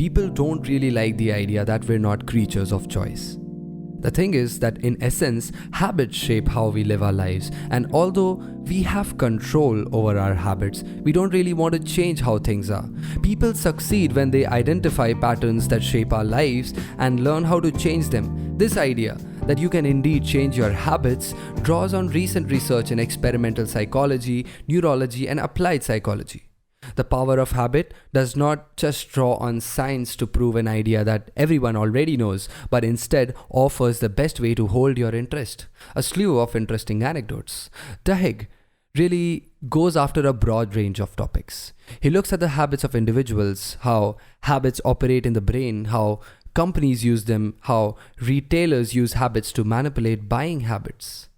people don't really like the idea that we're not creatures of choice. The thing is that in essence, habits shape how we live our lives, and although we have control over our habits, we don't really want to change how things are. People succeed when they identify patterns that shape our lives and learn how to change them. This idea that you can indeed change your habits draws on recent research in experimental psychology, neurology, and applied psychology. The power of habit does not just draw on science to prove an idea that everyone already knows, but instead offers the best way to hold your interest. A slew of interesting anecdotes. Duhigg really goes after a broad range of topics. He looks at the habits of individuals, how habits operate in the brain, how companies use them, how retailers use habits to manipulate buying habits.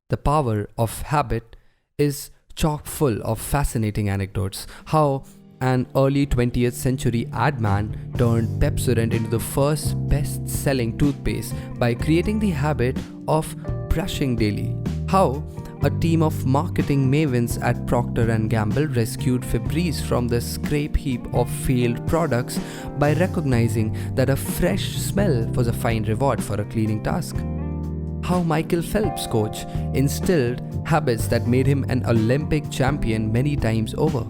The power of habit is chock full of fascinating anecdotes. How an early 20th century ad man turned Pepsodent into the first best-selling toothpaste by creating the habit of brushing daily. How a team of marketing mavens at Procter & Gamble rescued Febreze from the scrap heap of failed products by recognizing that a fresh smell was a fine reward for a cleaning task. How Michael Phelps' coach instilled habits that made him an Olympic champion many times over.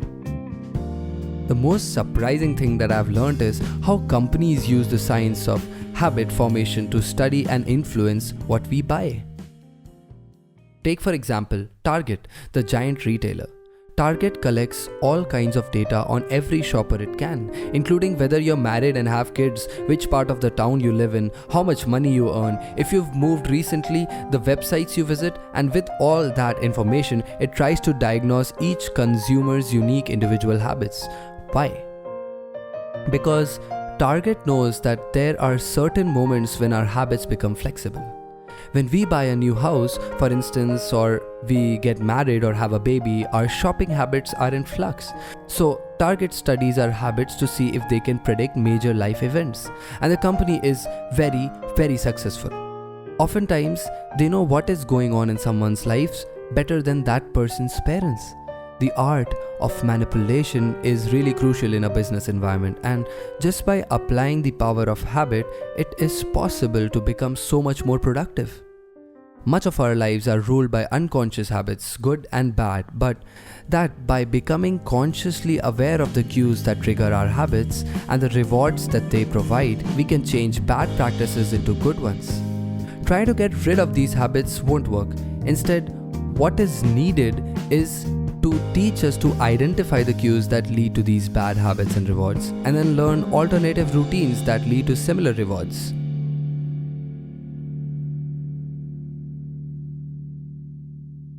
The most surprising thing that I've learned is how companies use the science of habit formation to study and influence what we buy. Take for example, Target, the giant retailer. Target collects all kinds of data on every shopper it can, including whether you're married and have kids, which part of the town you live in, how much money you earn, if you've moved recently, the websites you visit, and with all that information, it tries to diagnose each consumer's unique individual habits. Why? Because Target knows that there are certain moments when our habits become flexible. When we buy a new house, for instance, or we get married or have a baby, our shopping habits are in flux. So Target studies our habits to see if they can predict major life events. And the company is very, very successful. Oftentimes, they know what is going on in someone's lives better than that person's parents. The art of manipulation is really crucial in a business environment, and just by applying the power of habit, it is possible to become so much more productive. Much of our lives are ruled by unconscious habits, good and bad, but that by becoming consciously aware of the cues that trigger our habits and the rewards that they provide, we can change bad practices into good ones. Trying to get rid of these habits won't work. Instead, what is needed is to teach us to identify the cues that lead to these bad habits and rewards, and then learn alternative routines that lead to similar rewards.